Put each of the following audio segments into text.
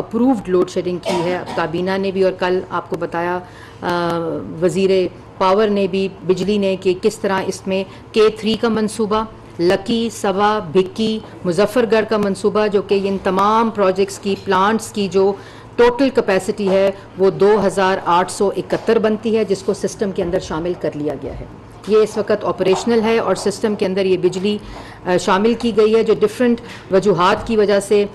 Approved load shedding की है काबीना ने भी, और कल आपको बताया वज़ीर पावर ने भी, बिजली ने, कि किस तरह इसमें K3 का मंसूबा, लकी, सवा, भिक्की, मुजफ्फरगढ़ का मंसूबा, जो कि इन तमाम प्रोजेक्ट्स की प्लांट्स की जो टोटल कैपेसिटी है वो 2871 बनती है, जिसको सिस्टम के अंदर शामिल कर लिया गया है। ये इस वक्त ऑपरेशनल है और सिस्टम के अंदर ये बिजली शामिल की गई है, जो डिफरेंट वजूहात की वजह से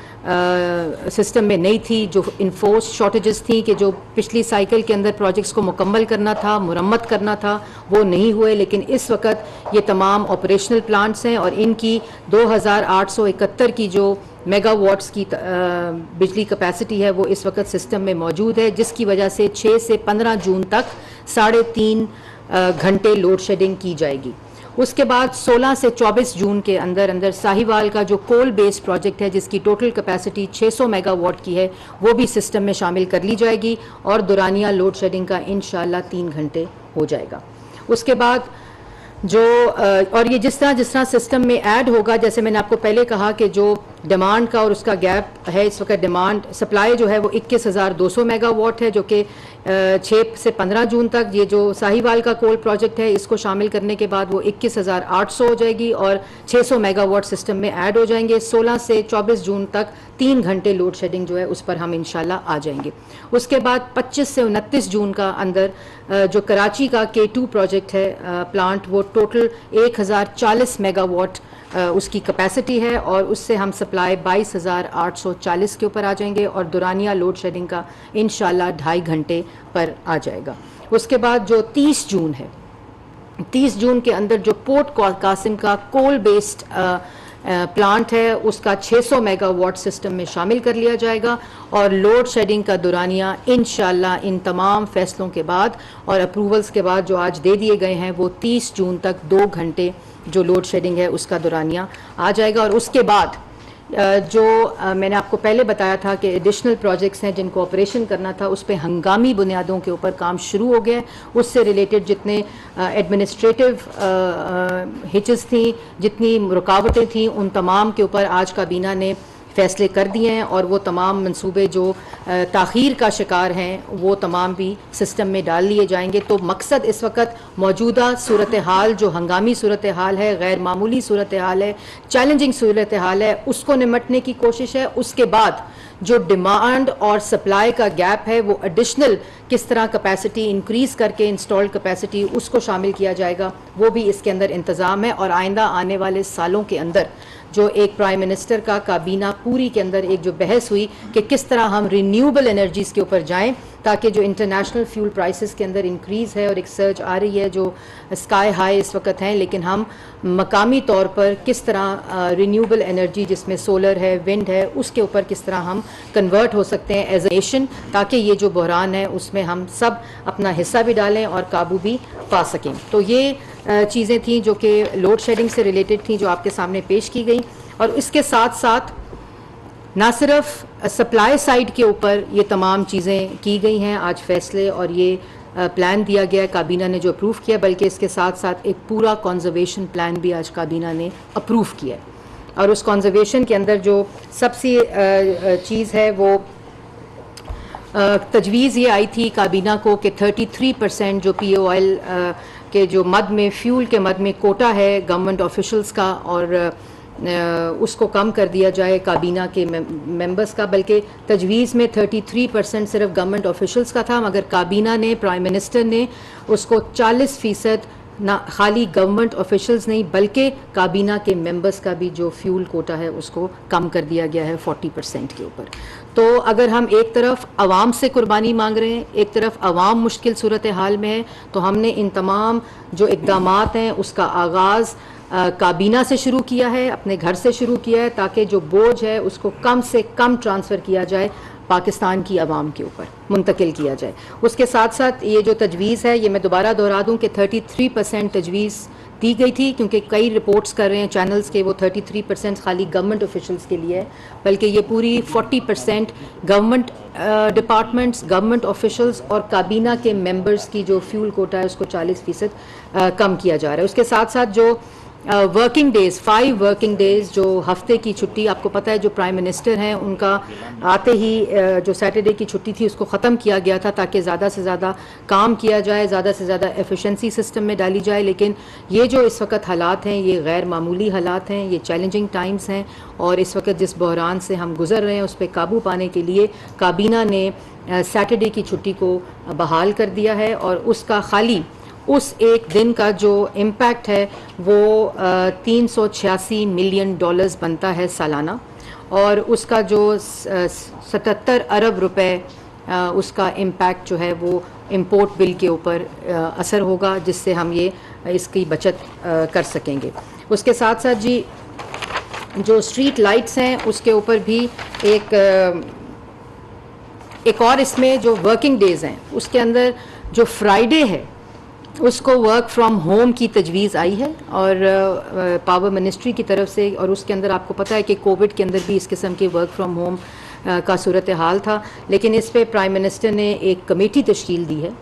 सिस्टम में नहीं थी, जो इन्फोर्स शॉर्टेजेस थी कि जो पिछली साइकिल के अंदर प्रोजेक्ट्स को मुकम्मल करना था, मुरम्मत करना था, वो नहीं हुए। लेकिन इस वक्त ये तमाम ऑपरेशनल प्लांट्स हैं और इनकी 2871 की जो मेगावाट्स की बिजली कैपेसिटी है वो इस वक्त सिस्टम में मौजूद है, जिसकी वजह से 6 से 15 जून तक 3.5 घंटे लोड शेडिंग की जाएगी। उसके बाद 16 से 24 जून के अंदर अंदर साहिवाल का जो कोल बेस्ड प्रोजेक्ट है, जिसकी टोटल कैपेसिटी 600 मेगावाट की है, वो भी सिस्टम में शामिल कर ली जाएगी और दुरानिया लोड शेडिंग का इंशाल्लाह 3 घंटे हो जाएगा। उसके बाद जो और ये जिस तरह सिस्टम में ऐड होगा, जैसे मैंने आपको पहले कहा कि जो डिमांड का और उसका गैप है, इस वक्त डिमांड सप्लाई जो है वो 21,200 मेगावाट है, जो कि 6 से 15 जून तक ये जो साहिवाल का कोल प्रोजेक्ट है इसको शामिल करने के बाद वो 21,800 हो जाएगी और 600 मेगावाट सिस्टम में ऐड हो जाएंगे। 16 से 24 जून तक 3 घंटे लोड शेडिंग जो है उस पर हम इंशाल्लाह आ जाएंगे। उसके बाद 25 से 29 जून का अंदर जो कराची का K2 प्रोजेक्ट है प्लांट, वो टोटल 1040 मेगावाट उसकी कैपेसिटी है और उससे हम सप्लाई 22,840 के ऊपर आ जाएंगे और दुरानिया लोड शेडिंग का इंशाल्लाह 2.5 घंटे पर आ जाएगा। उसके बाद जो 30 जून है, 30 जून के अंदर जो पोर्ट कासिम का कोल बेस्ड प्लांट है उसका 600 मेगावाट सिस्टम में शामिल कर लिया जाएगा और लोड शेडिंग का दुरानिया इंशाल्लाह इन तमाम फैसलों के बाद और अप्रूवल्स के बाद जो आज दे दिए गए हैं वो 30 जून तक 2 घंटे जो लोड शेडिंग है उसका दुरानिया आ जाएगा। और उसके बाद जो मैंने आपको पहले बताया था कि एडिशनल प्रोजेक्ट्स हैं जिनको ऑपरेशन करना था, उस पर हंगामी बुनियादों के ऊपर काम शुरू हो गया है। उससे रिलेटेड जितने एडमिनिस्ट्रेटिव हिचेस थी, जितनी रुकावटें थी, उन तमाम के ऊपर आज काबीना ने फैसले कर दिए हैं और वो तमाम मंसूबे जो ताख़ीर का शिकार हैं वो तमाम भी सिस्टम में डाल लिए जाएंगे। तो मकसद इस वक्त मौजूदा सूरत हाल, जो हंगामी सूरत हाल है, गैर मामूली सूरत हाल है, चैलेंजिंग सूरत हाल है, उसको निमटने की कोशिश है। उसके बाद जो डिमांड और सप्लाई का गैप है वो एडिशनल किस तरह कैपेसिटी इंक्रीज़ करके इंस्टॉल्ड कैपेसिटी उसको शामिल किया जाएगा, वो भी इसके अंदर इंतज़ाम है। और आइंदा आने वाले सालों के अंदर जो एक प्राइम मिनिस्टर का काबीना पूरी के अंदर एक जो बहस हुई कि किस तरह हम रिन्यूएबल एनर्जीज़ के ऊपर जाएं, ताकि जो इंटरनेशनल फ्यूल प्राइसेस के अंदर इंक्रीज़ है और एक सर्ज आ रही है जो स्काई हाई इस वक्त हैं, लेकिन हम मकामी तौर पर किस तरह रिन्यूएबल एनर्जी जिसमें सोलर है, विंड है, उसके ऊपर किस तरह हम कन्वर्ट हो सकते हैं एज ए नेशन, ताकि ये जो बहरान है उसमें हम सब अपना हिस्सा भी डालें और काबू भी पा सकें। तो ये चीज़ें थी जो कि लोड शेडिंग से रिलेटेड थी, जो आपके सामने पेश की गई। और इसके साथ साथ ना सिर्फ सप्लाई साइड के ऊपर ये तमाम चीज़ें की गई हैं आज फैसले, और ये प्लान दिया गया है काबीना ने जो अप्रूव किया, बल्कि इसके साथ साथ एक पूरा कंजर्वेशन प्लान भी आज काबीना ने अप्रूव किया है। और उस कंजर्वेशन के अंदर जो सबसे चीज़ है वो तजवीज़ ये आई थी काबीना को कि 33% जो POL के जो मद में, फ्यूल के मद में कोटा है गवर्नमेंट ऑफिशल्स का, और उसको कम कर दिया जाए काबीना के मेंबर्स का। बल्कि तजवीज़ में 33% सिर्फ गवर्नमेंट ऑफिशल्स का था, मगर काबीना ने, प्राइम मिनिस्टर ने उसको 40% ना खाली गवर्नमेंट ऑफिशल्स नहीं बल्कि काबीना के मेंबर्स का भी जो फ्यूल कोटा है उसको कम कर दिया गया है 40% के ऊपर। तो अगर हम एक तरफ आवाम से कुर्बानी मांग रहे हैं, एक तरफ आवाम मुश्किल सूरत हाल में है, तो हमने इन तमाम जो इक़दामात हैं उसका आगाज़ काबीना से शुरू किया है, अपने घर से शुरू किया है, ताकि जो बोझ है उसको कम से कम ट्रांसफ़र किया जाए, पाकिस्तान की आवाम के ऊपर मुंतकिल किया जाए। उसके साथ साथ ये जो तजवीज़ है, ये मैं दोबारा दोहरा दूँ कि 33% तजवीज़ दी गई थी, क्योंकि कई रिपोर्ट्स कर रहे हैं चैनल्स के वो 33% खाली गवर्नमेंट ऑफिशल्स के लिए है, बल्कि ये पूरी 40% गवर्नमेंट डिपार्टमेंट्स, गवर्नमेंट ऑफिशल्स और काबीना के मेंबर्स की जो फ्यूल कोटा है उसको 40% कम किया जा रहा है। उसके साथ साथ जो वर्किंग डेज़ 5 वर्किंग डेज़ जो हफ्ते की छुट्टी, आपको पता है जो प्राइम मिनिस्टर हैं उनका आते ही जो सैटरडे की छुट्टी थी उसको ख़त्म किया गया था ताकि ज़्यादा से ज़्यादा काम किया जाए, ज़्यादा से ज़्यादा एफिशिएंसी सिस्टम में डाली जाए। लेकिन ये जो इस वक्त हालात हैं ये गैर मामूली हालात हैं, ये चैलेंजिंग टाइम्स हैं और इस वक्त जिस बहरान से हम गुज़र रहे हैं उस पर काबू पाने के लिए काबीना ने सैटरडे की छुट्टी को बहाल कर दिया है और उसका खाली उस एक दिन का जो इम्पैक्ट है वो 386 मिलियन डॉलर्स बनता है सालाना और उसका जो 77 अरब रुपए उसका इम्पैक्ट जो है वो इंपोर्ट बिल के ऊपर असर होगा, जिससे हम ये इसकी बचत कर सकेंगे। उसके साथ साथ जी जो स्ट्रीट लाइट्स हैं उसके ऊपर भी एक और इसमें जो वर्किंग डेज़ हैं उसके अंदर जो फ्राइडे है उसको वर्क फ्रॉम होम की तजवीज़ आई है और पावर मिनिस्ट्री की तरफ से, और उसके अंदर आपको पता है कि कोविड के अंदर भी इस किस्म के वर्क फ्रॉम होम का सूरत हाल था। लेकिन इस पे प्राइम मिनिस्टर ने एक कमेटी तश्कील दी है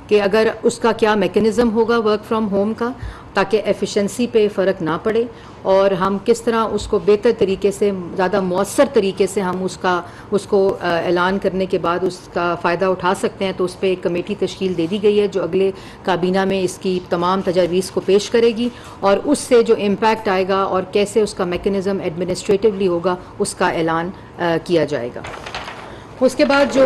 कि अगर उसका क्या मेकनिज़म होगा वर्क फ्रॉम होम का, ताकि एफिशिएंसी पे फ़र्क ना पड़े और हम किस तरह उसको बेहतर तरीके से, ज़्यादा मौसर तरीके से हम उसको ऐलान करने के बाद उसका फ़ायदा उठा सकते हैं। तो उस पर एक कमेटी तश्कील दे दी गई है जो अगले काबीना में इसकी तमाम तजावीज़ को पेश करेगी और उससे जो इम्पैक्ट आएगा और कैसे उसका मेकनिज़म एडमिनिस्ट्रेटिवली होगा उसका ऐलान किया जाएगा। उसके बाद जो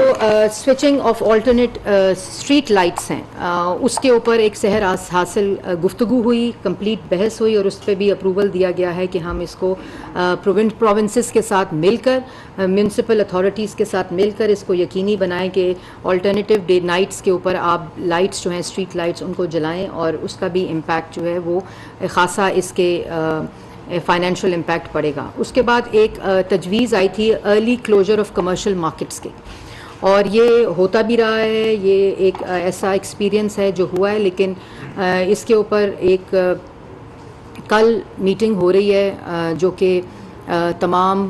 switching off alternate street lights हैं उसके ऊपर एक सहर हासिल गुफ्तगू हुई, कंप्लीट बहस हुई और उस पर भी अप्रूवल दिया गया है कि हम इसको प्रोविंसेस के साथ मिलकर, म्यूनसिपल अथॉरिटीज़ के साथ मिलकर इसको यकीनी बनाएं कि अल्टरनेटिव डे नाइट्स के ऊपर आप लाइट्स जो हैं स्ट्रीट लाइट्स उनको जलाएं और उसका भी इम्पैक्ट जो है वो ख़ासा इसके फाइनेंशियल इम्पैक्ट पड़ेगा। उसके बाद एक तजवीज़ आई थी early closure of commercial markets के, और ये होता भी रहा है, ये एक ऐसा एक्सपीरियंस है जो हुआ है। लेकिन इसके ऊपर एक कल मीटिंग हो रही है जो कि तमाम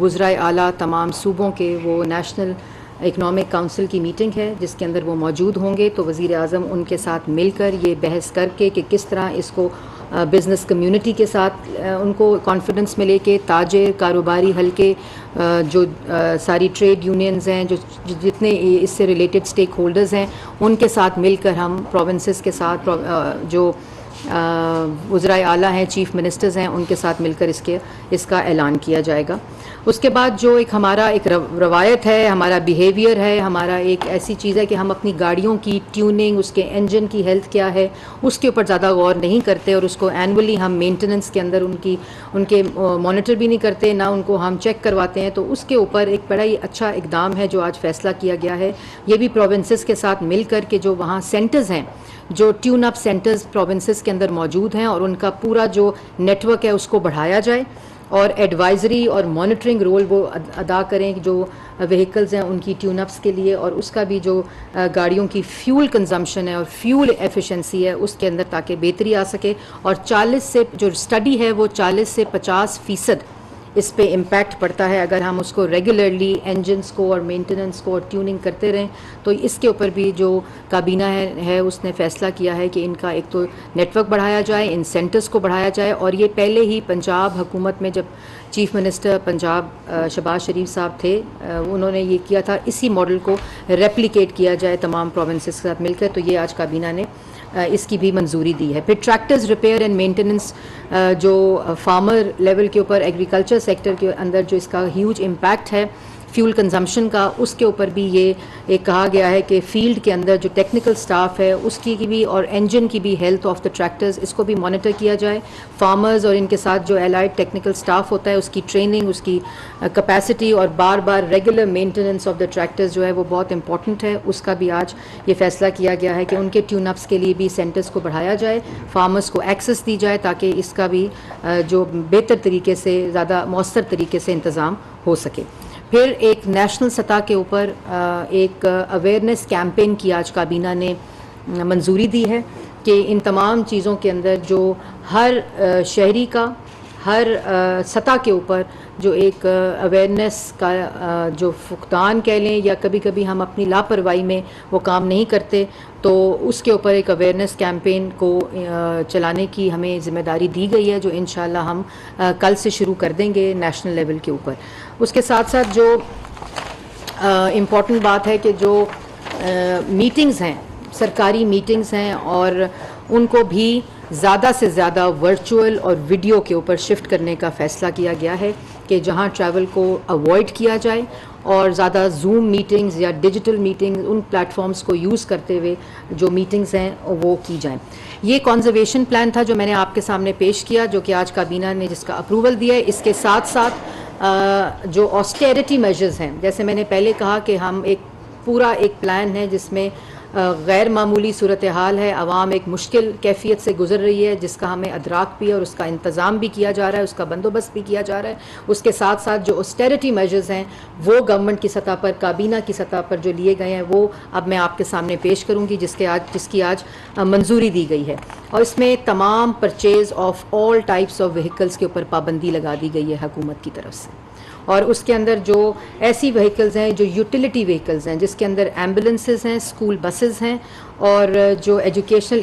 वज़राए आला तमाम सूबों के, वो नेशनल इकनॉमिक काउंसिल की मीटिंग है जिसके अंदर वो मौजूद होंगे। तो वज़ीर आज़म उनके साथ मिलकर ये बहस करके कि किस तरह इसको बिज़नेस कम्युनिटी के साथ उनको कॉन्फिडेंस में लेके, ताजिर कारोबारी हल्के जो सारी ट्रेड यूनियंस हैं, जो जितने इससे रिलेटेड स्टेक होल्डर्स हैं, उनके साथ मिलकर हम प्रोविंसेस के साथ जो वज़राए आला हैं, चीफ़ मिनिस्टर्स हैं, उनके साथ मिलकर इसका ऐलान किया जाएगा। उसके बाद जो एक हमारा एक रवायत है, हमारा बिहेवियर है, हमारा एक ऐसी चीज़ है कि हम अपनी गाड़ियों की ट्यूनिंग, उसके इंजन की हेल्थ क्या है, उसके ऊपर ज़्यादा गौर नहीं करते और उसको एनुअली हम मेंटेनेंस के अंदर उनके मॉनिटर भी नहीं करते, ना उनको हम चेक करवाते हैं। तो उसके ऊपर एक बड़ा ही अच्छा इकदाम है जो आज फैसला किया गया है। ये भी प्रोविंसेस के साथ मिल कर के जो वहाँ सेंटर्स हैं, जो ट्यून अप सेंटर्स प्रोविंसेस के अंदर मौजूद हैं, और उनका पूरा जो नेटवर्क है उसको बढ़ाया जाए और एडवाइजरी और मॉनिटरिंग रोल वो अदा करें जो व्हीकल्स हैं उनकी ट्यूनअप्स के लिए, और उसका भी जो गाड़ियों की फ्यूल कंजम्पशन है और फ्यूल एफिशिएंसी है उसके अंदर ताकि बेहतरी आ सके। और 40 से जो स्टडी है वो 40 से 50% इस पे इम्पैक्ट पड़ता है अगर हम उसको रेगुलरली इंजन्स को और मेंटेनेंस को और ट्यूनिंग करते रहें। तो इसके ऊपर भी जो काबीना है उसने फ़ैसला किया है कि इनका एक तो नेटवर्क बढ़ाया जाए, इन सेंटर्स को बढ़ाया जाए। और ये पहले ही पंजाब हुकूमत में जब चीफ़ मिनिस्टर पंजाब शहबाज शरीफ साहब थे, उन्होंने ये किया था, इसी मॉडल को रेप्लिकेट किया जाए तमाम प्रोविंसेस के साथ मिलकर। तो ये आज काबीना ने इसकी भी मंजूरी दी है। फिर ट्रैक्टर्स रिपेयर एंड मेंटेनेंस जो फार्मर लेवल के ऊपर, एग्रीकल्चर सेक्टर के अंदर जो इसका ह्यूज इम्पैक्ट है फ्यूल कंजम्पशन का, उसके ऊपर भी ये एक कहा गया है कि फील्ड के अंदर जो टेक्निकल स्टाफ है उसकी की भी और इंजन की भी हेल्थ ऑफ द ट्रैक्टर्स, इसको भी मॉनिटर किया जाए। फार्मर्स और इनके साथ जो एलाइड टेक्निकल स्टाफ होता है उसकी ट्रेनिंग, उसकी कैपेसिटी और बार बार regular maintenance of the tractors जो है वो बहुत इंपॉर्टेंट है। उसका भी आज ये फैसला किया गया है कि उनके ट्यूनअप्स के लिए भी सेंटर्स को बढ़ाया जाए, फार्मर्स को एक्सेस दी जाए ताकि इसका भी जो बेहतर तरीके से, ज़्यादा मौसर तरीके से इंतज़ाम हो सके। फिर एक नेशनल सतह के ऊपर एक अवेयरनेस कैंपेन की आज काबीना ने मंजूरी दी है कि इन तमाम चीज़ों के अंदर जो हर शहरी का, हर सतह के ऊपर जो एक अवेयरनेस का जो फुकदान कह लें, या कभी कभी हम अपनी लापरवाही में वो काम नहीं करते, तो उसके ऊपर एक अवेयरनेस कैंपेन को चलाने की हमें ज़िम्मेदारी दी गई है, जो इंशाल्लाह हम कल से शुरू कर देंगे नेशनल लेवल के ऊपर। उसके साथ साथ जो इम्पॉर्टेंट बात है कि जो मीटिंग्स हैं, सरकारी मीटिंग्स हैं, और उनको भी ज़्यादा से ज़्यादा वर्चुअल और वीडियो के ऊपर शिफ्ट करने का फ़ैसला किया गया है कि जहां ट्रैवल को अवॉइड किया जाए और ज़्यादा जूम मीटिंग्स या डिजिटल मीटिंग्स, उन प्लेटफॉर्म्स को यूज़ करते हुए जो मीटिंग्स हैं वो की जाएं। ये कॉन्जर्वेशन प्लान था जो मैंने आपके सामने पेश किया, जो कि आज काबीना ने जिसका अप्रूवल दिया है। इसके साथ साथ जो ऑस्टेरिटी मेजर्स हैं, जैसे मैंने पहले कहा कि हम एक पूरा एक प्लान है जिसमें गैर मामूली सूरत हाल है, आवाम एक मुश्किल कैफियत से गुजर रही है, जिसका हमें अदराक भी है और उसका इंतज़ाम भी किया जा रहा है, उसका बंदोबस्त भी किया जा रहा है। उसके साथ साथ जो ऑस्टेरिटी मेजर्स हैं वो गवर्नमेंट की सतह पर, काबीना की सतह पर जो लिए गए हैं, वो अब मैं आपके सामने पेश करूँगी, जिसकी आज मंजूरी दी गई है। और इसमें तमाम purchase of all types of vehicles के ऊपर पाबंदी लगा दी गई है हुकूमत की तरफ से। और उसके अंदर जो ऐसी व्हीकल्स हैं जो यूटिलिटी व्हीकल्स हैं, जिसके अंदर एम्बुलेंसेस हैं, स्कूल बसेस हैं, और जो एजुकेशनल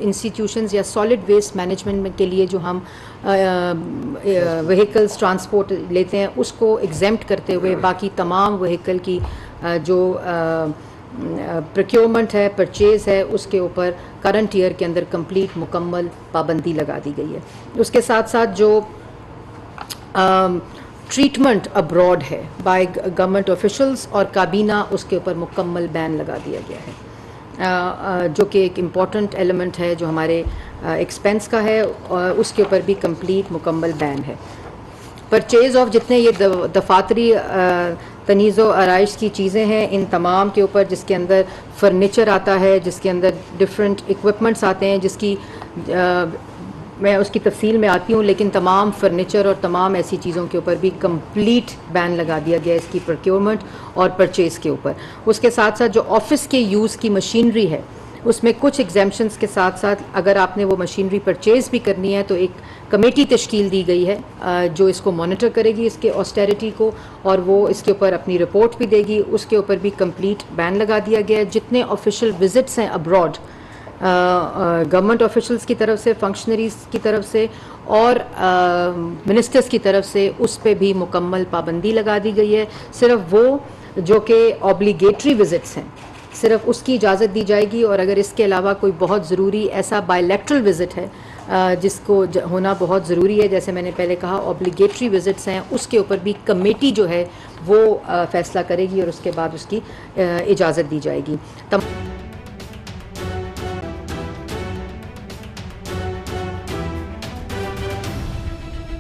इंस्टीट्यूशंस या सॉलिड वेस्ट मैनेजमेंट के लिए जो हम व्हीकल्स ट्रांसपोर्ट लेते हैं, उसको एग्जेम्प्ट करते हुए बाकी तमाम व्हीकल की जो प्रोक्योरमेंट है, परचेज़ है, उसके ऊपर करंट ईयर के अंदर कंप्लीट मुकम्मल पाबंदी लगा दी गई है। उसके साथ साथ जो ट्रीटमेंट अब्रॉड है बाय गवर्नमेंट ऑफिशल्स और काबीना, उसके ऊपर मुकम्मल बैन लगा दिया गया है, जो कि एक इम्पॉर्टेंट एलिमेंट है जो हमारे एक्सपेंस का है, और उसके ऊपर भी कंप्लीट मुकम्मल बैन है। परचेज़ ऑफ जितने ये दफातरी तनीज़ व आराइश की चीज़ें हैं, इन तमाम के ऊपर, जिसके अंदर फर्नीचर आता है, जिसके अंदर डिफरेंट इक्विपमेंट्स आते हैं, जिसकी मैं उसकी तफसील में आती हूँ, लेकिन तमाम फर्नीचर और तमाम ऐसी चीज़ों के ऊपर भी कंप्लीट बैन लगा दिया गया इसकी प्रोक्योरमेंट और परचेज़ के ऊपर। उसके साथ साथ जो ऑफिस के यूज़ की मशीनरी है, उसमें कुछ एग्जेम्पशंस के साथ साथ अगर आपने वो मशीनरी परचेज़ भी करनी है तो एक कमेटी तश्कील दी गई है जो इसको मॉनिटर करेगी, इसके ऑस्टेरिटी को, और वो इसके ऊपर अपनी रिपोर्ट भी देगी। उसके ऊपर भी कंप्लीट बैन लगा दिया गया है। जितने ऑफिशियल विजिट्स हैं अब्रॉड, गवर्नमेंट ऑफिशल्स की तरफ से, फंक्शनरीज की तरफ से और मिनिस्टर्स की तरफ से, उस पे भी मुकम्मल पाबंदी लगा दी गई है। सिर्फ वो जो कि ऑब्लिगेटरी विजिट्स हैं, सिर्फ उसकी इजाज़त दी जाएगी, और अगर इसके अलावा कोई बहुत ज़रूरी ऐसा बायलैटरल विज़िट है जिसको होना बहुत ज़रूरी है, जैसे मैंने पहले कहा ऑब्लिगेटरी विजिट्स हैं, उसके ऊपर भी कमेटी जो है वो फ़ैसला करेगी और उसके बाद उसकी इजाज़त दी जाएगी।